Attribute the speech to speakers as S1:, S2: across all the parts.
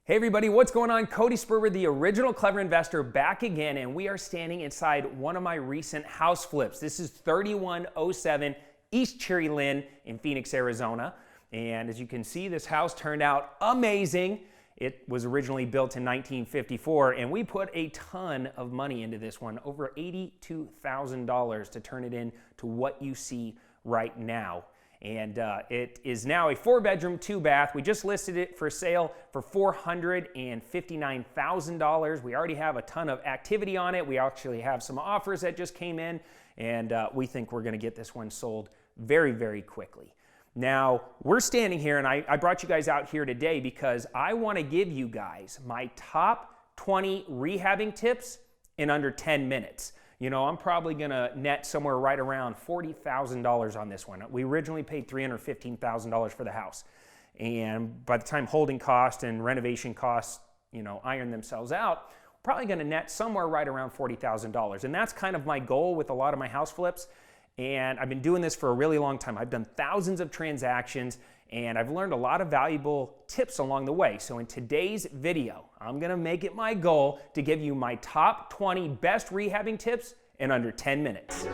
S1: Hey everybody, what's going on? Cody Sperber, the original Clever Investor, back again, and we are standing inside one of my recent house flips. This is 3107 East Cherry Lynn in Phoenix, Arizona. And as you can see, this house turned out amazing. It was originally built in 1954, and we put a ton of money into this one, over $82,000 to turn it into what you see right now. And it is now a 4-bedroom, 2-bath. We just listed it for sale for $459,000. We already have a ton of activity on it. We actually have some offers that just came in, and we think we're going to get this one sold very, very quickly. Now, we're standing here, and I brought you guys out here today because I want to give you guys my top 20 rehabbing tips in under 10 minutes. You know, I'm probably going to net somewhere right around $40,000 on this one. We originally paid $315,000 for the house. And by the time holding cost and renovation costs, you know, iron themselves out, we're probably going to net somewhere right around $40,000. And that's kind of my goal with a lot of my house flips. And I've been doing this for a really long time. I've done thousands of transactions, and I've learned a lot of valuable tips along the way. So in today's video, I'm gonna make it my goal to give you my top 20 best rehabbing tips in under 10 minutes.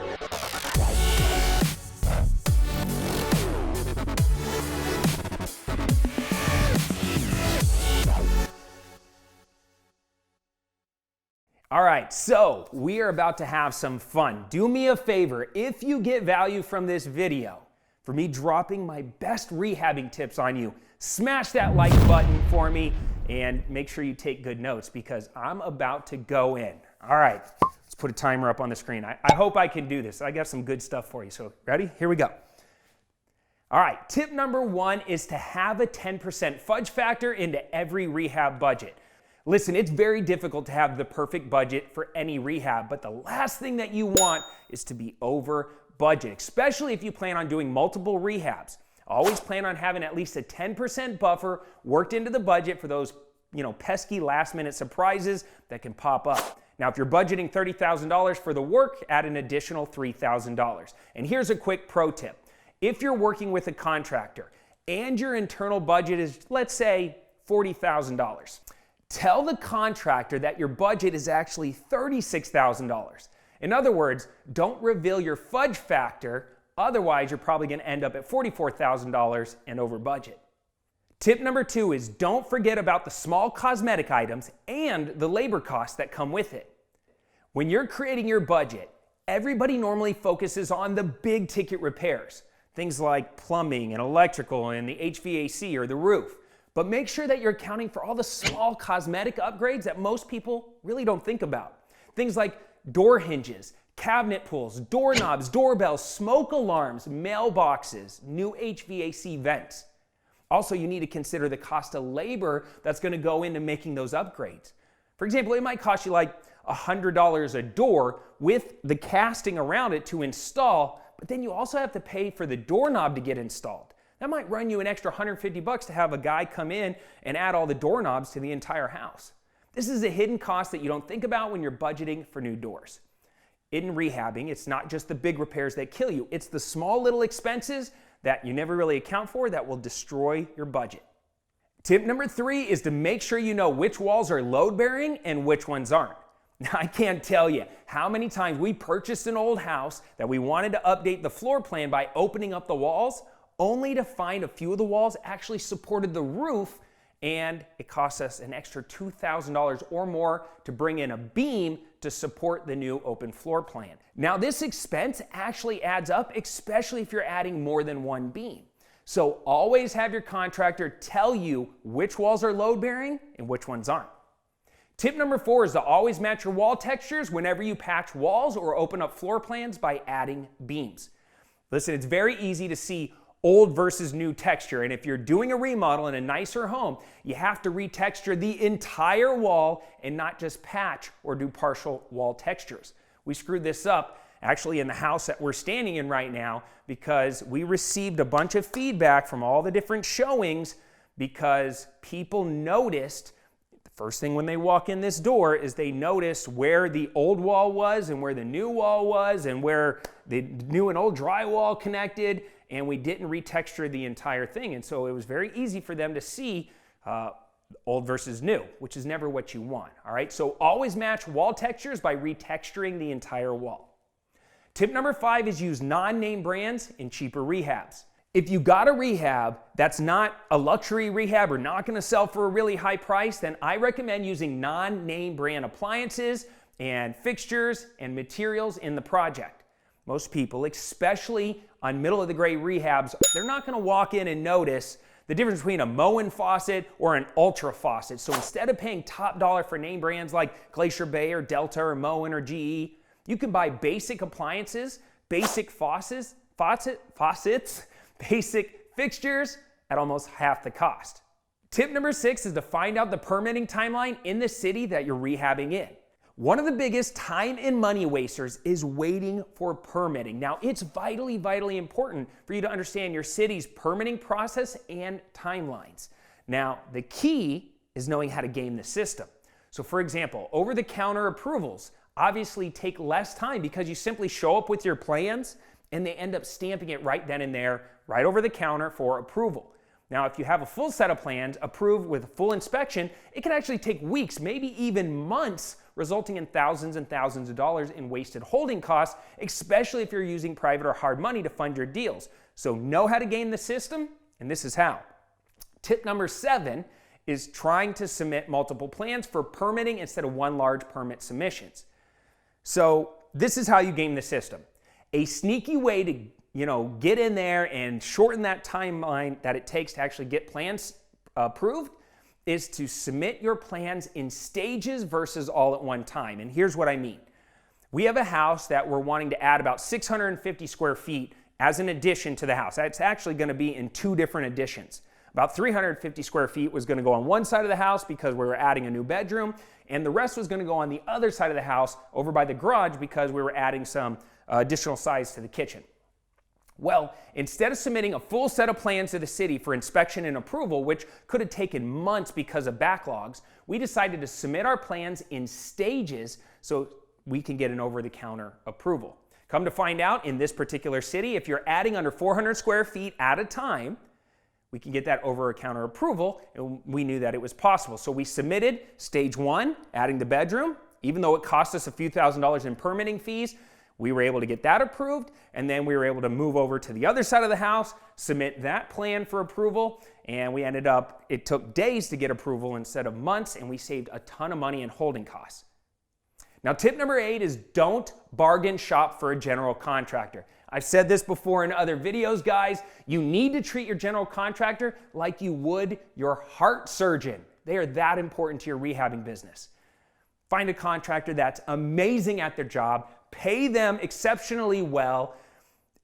S1: All right, so we are about to have some fun. Do me a favor, if you get value from this video, for me dropping my best rehabbing tips on you, smash that like button for me and make sure you take good notes because I'm about to go in. All right, let's put a timer up on the screen. I hope I can do this. I got some good stuff for you, so ready? Here we go. All right, tip number 1 is to have a 10% fudge factor into every rehab budget. Listen, it's very difficult to have the perfect budget for any rehab, but the last thing that you want is to be over budget, especially if you plan on doing multiple rehabs. Always plan on having at least a 10% buffer worked into the budget for those, pesky last-minute surprises that can pop up. Now, if you're budgeting $30,000 for the work, add an additional $3,000. And here's a quick pro tip. If you're working with a contractor and your internal budget is, let's say, $40,000, tell the contractor that your budget is actually $36,000. In other words, don't reveal your fudge factor, otherwise you're probably going to end up at $44,000 and over budget. Tip number 2 is don't forget about the small cosmetic items and the labor costs that come with it. When you're creating your budget, everybody normally focuses on the big ticket repairs, things like plumbing and electrical and the HVAC or the roof. But make sure that you're accounting for all the small cosmetic upgrades that most people really don't think about. Things like door hinges, cabinet pulls, doorknobs, doorbells, smoke alarms, mailboxes, new HVAC vents. Also, you need to consider the cost of labor that's going to go into making those upgrades. For example, it might cost you like $100 a door with the casting around it to install, but then you also have to pay for the doorknob to get installed. That might run you an extra $150 to have a guy come in and add all the doorknobs to the entire house. This is a hidden cost that you don't think about when you're budgeting for new doors. In rehabbing, it's not just the big repairs that kill you. It's the small little expenses that you never really account for that will destroy your budget. Tip number 3 is to make sure you know which walls are load-bearing and which ones aren't. Now, I can't tell you how many times we purchased an old house that we wanted to update the floor plan by opening up the walls, only to find a few of the walls actually supported the roof, and it cost us an extra $2,000 or more to bring in a beam to support the new open floor plan. Now, this expense actually adds up, especially if you're adding more than one beam. So always have your contractor tell you which walls are load-bearing and which ones aren't. Tip number 4 is to always match your wall textures whenever you patch walls or open up floor plans by adding beams. Listen, it's very easy to see old versus new texture. And if you're doing a remodel in a nicer home, you have to retexture the entire wall and not just patch or do partial wall textures. We screwed this up actually in the house that we're standing in right now because we received a bunch of feedback from all the different showings because people noticed the first thing when they walk in this door is they noticed where the old wall was and where the new wall was and where the new and old drywall connected, and we didn't retexture the entire thing. And so it was very easy for them to see old versus new, which is never what you want, all right? So always match wall textures by retexturing the entire wall. Tip number 5 is use non-name brands in cheaper rehabs. If you got a rehab that's not a luxury rehab or not gonna sell for a really high price, then I recommend using non-name brand appliances and fixtures and materials in the project. Most people, especially on middle of the grade rehabs, they're not gonna walk in and notice the difference between a Moen faucet or an Ultra faucet. So instead of paying top dollar for name brands like Glacier Bay or Delta or Moen or GE, you can buy basic appliances, basic faucets, basic fixtures at almost half the cost. Tip number 6 is to find out the permitting timeline in the city that you're rehabbing in. One of the biggest time and money wasters is waiting for permitting. Now, it's vitally, vitally important for you to understand your city's permitting process and timelines. Now, the key is knowing how to game the system. So for example, over-the-counter approvals obviously take less time because you simply show up with your plans and they end up stamping it right then and there, right over the counter for approval. Now, if you have a full set of plans approved with a full inspection, it can actually take weeks, maybe even months, resulting in thousands and thousands of dollars in wasted holding costs, especially if you're using private or hard money to fund your deals. So know how to game the system, and this is how. Tip number 7 is trying to submit multiple plans for permitting instead of one large permit submissions. So this is how you game the system. A sneaky way to get in there and shorten that timeline that it takes to actually get plans approved is to submit your plans in stages versus all at one time. And here's what I mean. We have a house that we're wanting to add about 650 square feet as an addition to the house. It's actually going to be in 2 different additions. About 350 square feet was going to go on one side of the house because we were adding a new bedroom, and the rest was going to go on the other side of the house over by the garage because we were adding some additional size to the kitchen. Well, instead of submitting a full set of plans to the city for inspection and approval, which could have taken months because of backlogs, we decided to submit our plans in stages so we can get an over-the-counter approval. Come to find out, in this particular city, if you're adding under 400 square feet at a time, we can get that over-the-counter approval, and we knew that it was possible. So we submitted stage 1, adding the bedroom. Even though it cost us a few $1,000s in permitting fees, we were able to get that approved, and then we were able to move over to the other side of the house, submit that plan for approval, and we ended up, it took days to get approval instead of months, and we saved a ton of money in holding costs. Now, tip number 8 is don't bargain shop for a general contractor. I've said this before in other videos, guys. You need to treat your general contractor like you would your heart surgeon. They are that important to your rehabbing business. Find a contractor that's amazing at their job, pay them exceptionally well,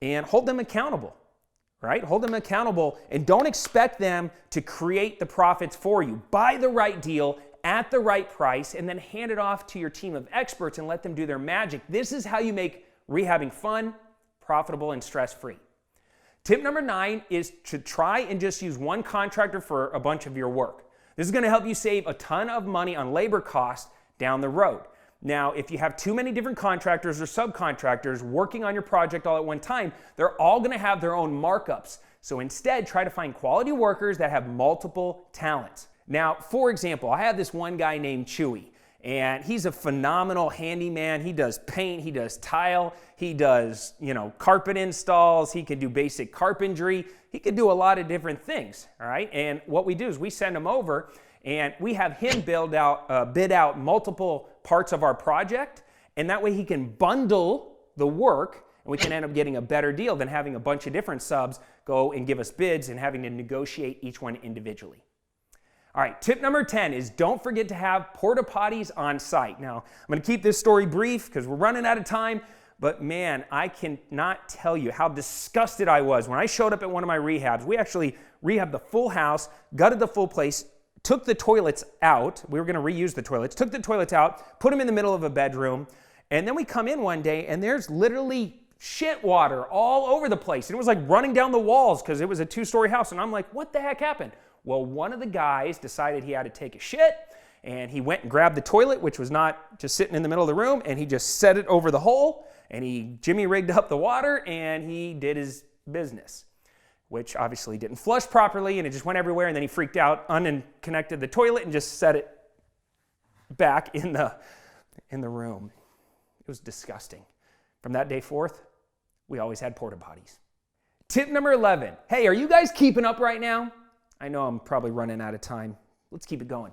S1: and hold them accountable, right? Hold them accountable and don't expect them to create the profits for you. Buy the right deal at the right price and then hand it off to your team of experts and let them do their magic. This is how you make rehabbing fun, profitable, and stress-free. Tip number 9 is to try and just use one contractor for a bunch of your work. This is going to help you save a ton of money on labor costs down the road. Now, if you have too many different contractors or subcontractors working on your project all at one time, they're all going to have their own markups. So instead, try to find quality workers that have multiple talents. Now, for example, I have this one guy named Chewy, and he's a phenomenal handyman. He does paint, he does tile, he does, carpet installs, he can do basic carpentry, he can do a lot of different things, all right? And what we do is we send him over and we have him bid out multiple parts of our project, and that way he can bundle the work and we can end up getting a better deal than having a bunch of different subs go and give us bids and having to negotiate each one individually. All right, tip number 10 is don't forget to have Porta Potties on site. Now, I'm going to keep this story brief because we're running out of time, but man, I cannot tell you how disgusted I was when I showed up at one of my rehabs. We actually rehabbed the full house, gutted the full place, took the toilets out. We were going to reuse the toilets, took the toilets out, put them in the middle of a bedroom, and then we come in one day and there's literally shit water all over the place. And it was like running down the walls because it was a 2-story house. And I'm like, what the heck happened? Well, one of the guys decided he had to take a shit, and he went and grabbed the toilet, which was not just sitting in the middle of the room, and he just set it over the hole, and he jimmy rigged up the water, and he did his business. which obviously didn't flush properly and it just went everywhere, and then he freaked out, unconnected the toilet and just set it back in the room. It was disgusting. From that day forth, we always had Porta Potties. Tip number 11. Hey, are you guys keeping up right now? I know I'm probably running out of time. Let's keep it going.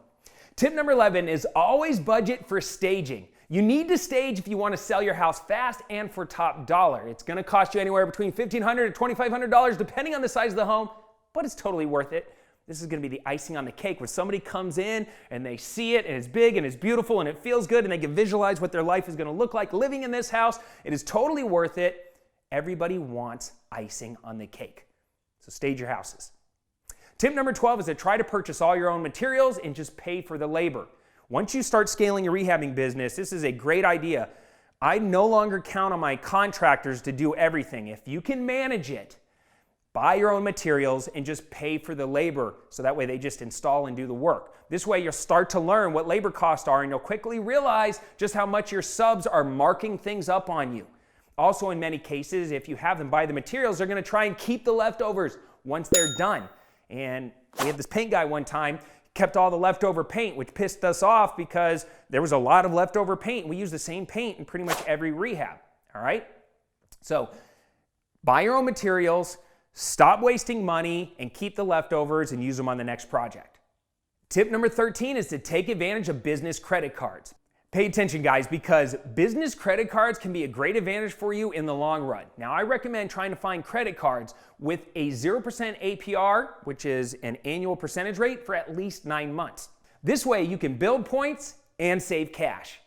S1: Tip number 11 is always budget for staging. You need to stage if you want to sell your house fast and for top dollar. It's going to cost you anywhere between $1,500 to $2,500 depending on the size of the home, but it's totally worth it. This is going to be the icing on the cake when somebody comes in and they see it and it's big and it's beautiful and it feels good and they can visualize what their life is going to look like living in this house. It is totally worth it. Everybody wants icing on the cake. So stage your houses. Tip number 12 is to try to purchase all your own materials and just pay for the labor. Once you start scaling your rehabbing business, this is a great idea. I no longer count on my contractors to do everything. If you can manage it, buy your own materials and just pay for the labor so that way they just install and do the work. This way you'll start to learn what labor costs are and you'll quickly realize just how much your subs are marking things up on you. Also, in many cases, if you have them buy the materials, they're going to try and keep the leftovers once they're done. And we had this paint guy one time, kept all the leftover paint, which pissed us off because there was a lot of leftover paint. We use the same paint in pretty much every rehab, all right? So buy your own materials, stop wasting money, and keep the leftovers and use them on the next project. Tip number 13 is to take advantage of business credit cards. Pay attention, guys, because business credit cards can be a great advantage for you in the long run. Now, I recommend trying to find credit cards with a 0% APR, which is an annual percentage rate, for at least 9 months. This way, you can build points and save cash.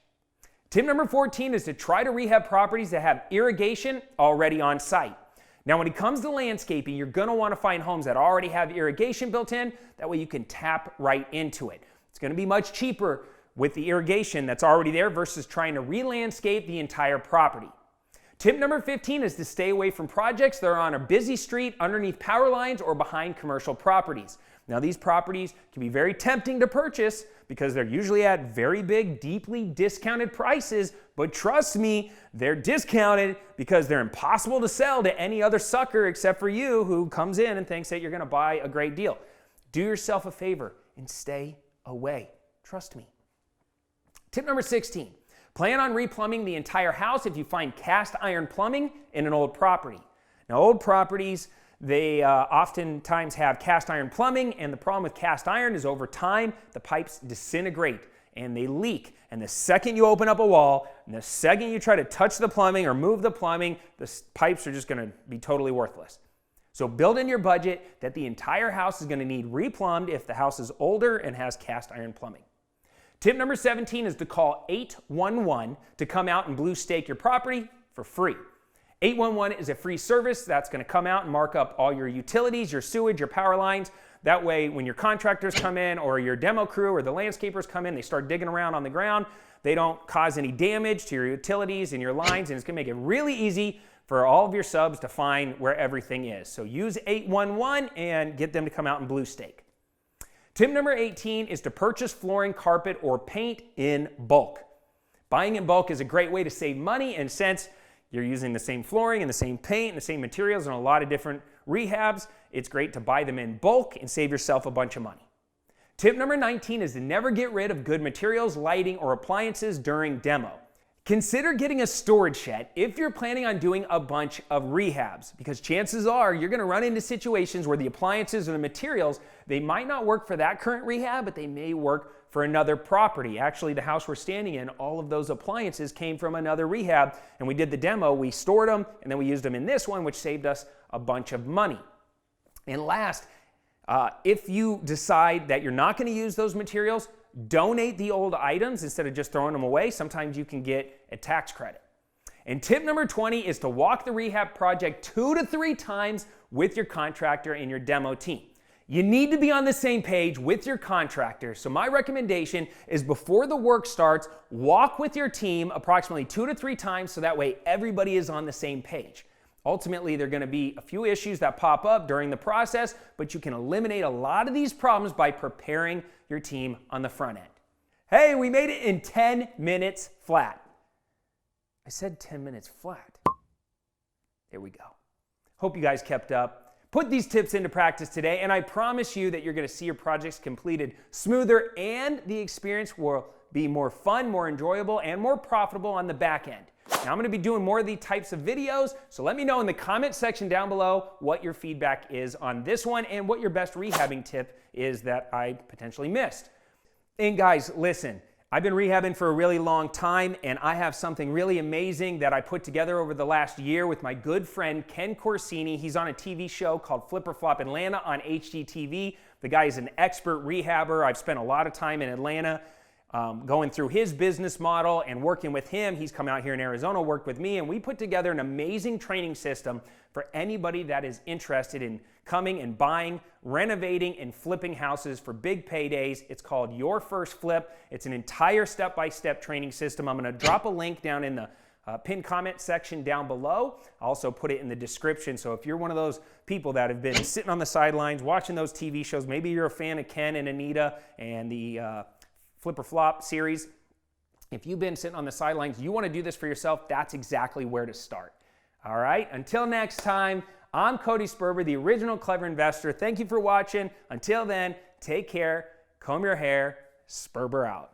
S1: Tip number 14 is to try to rehab properties that have irrigation already on site. Now, when it comes to landscaping, you're going to want to find homes that already have irrigation built in. That way, you can tap right into it. It's going to be much cheaper with the irrigation that's already there versus trying to re-landscape the entire property. Tip number 15 is to stay away from projects that are on a busy street, underneath power lines, or behind commercial properties. Now, these properties can be very tempting to purchase because they're usually at very big, deeply discounted prices, but trust me, they're discounted because they're impossible to sell to any other sucker except for you who comes in and thinks that you're going to buy a great deal. Do yourself a favor and stay away. Trust me. Tip number 16, plan on replumbing the entire house if you find cast iron plumbing in an old property. Now, old properties, they oftentimes have cast iron plumbing, and the problem with cast iron is over time, the pipes disintegrate and they leak. And the second you open up a wall, and the second you try to touch the plumbing or move the plumbing, the pipes are just going to be totally worthless. So build in your budget that the entire house is going to need replumbed if the house is older and has cast iron plumbing. Tip number 17 is to call 811 to come out and blue stake your property for free. 811 is a free service that's going to come out and mark up all your utilities, your sewage, your power lines. That way, when your contractors come in or your demo crew or the landscapers come in, they start digging around on the ground. They don't cause any damage to your utilities and your lines, and it's going to make it really easy for all of your subs to find where everything is. So use 811 and get them to come out and blue stake. Tip number 18 is to purchase flooring, carpet, or paint in bulk. Buying in bulk is a great way to save money, and since you're using the same flooring and the same paint and the same materials in a lot of different rehabs, it's great to buy them in bulk and save yourself a bunch of money. Tip number 19 is to never get rid of good materials, lighting, or appliances during demo. Consider getting a storage shed if you're planning on doing a bunch of rehabs, because chances are you're going to run into situations where the appliances or the materials, they might not work for that current rehab, but they may work for another property. Actually, the house we're standing in, all of those appliances came from another rehab, and we did the demo, we stored them, and then we used them in this one, which saved us a bunch of money. And last, if you decide that you're not going to use those materials, donate the old items instead of just throwing them away. Sometimes you can get a tax credit. And tip number 20 is to walk the rehab project 2 to 3 times with your contractor and your demo team. You need to be on the same page with your contractor. So my recommendation is before the work starts, walk with your team approximately 2 to 3 times so that way everybody is on the same page. Ultimately, there are going to be a few issues that pop up during the process, but you can eliminate a lot of these problems by preparing your team on the front end. Hey, we made it in 10 minutes flat. I said 10 minutes flat. There we go. Hope you guys kept up. Put these tips into practice today, and I promise you that you're going to see your projects completed smoother, and the experience will be more fun, more enjoyable, and more profitable on the back end. Now, I'm going to be doing more of these types of videos, so let me know in the comment section down below what your feedback is on this one and what your best rehabbing tip is that I potentially missed. And guys, listen, I've been rehabbing for a really long time, and I have something really amazing that I put together over the last year with my good friend Ken Corsini. He's on a TV show called Flip or Flop Atlanta on HGTV. The guy is an expert rehabber. I've spent a lot of time in Atlanta going through his business model and working with him. He's come out here in Arizona, worked with me, and we put together an amazing training system for anybody that is interested in coming and buying, renovating, and flipping houses for big paydays. It's called Your First Flip. It's an entire step-by-step training system. I'm going to drop a link down in the pinned comment section down below. I'll also put it in the description. So if you're one of those people that have been sitting on the sidelines watching those TV shows, maybe you're a fan of Ken and Anita and the Flip or Flop series. If you've been sitting on the sidelines, you want to do this for yourself, that's exactly where to start. All right, until next time, I'm Cody Sperber, the original Clever Investor. Thank you for watching. Until then, take care, comb your hair, Sperber out.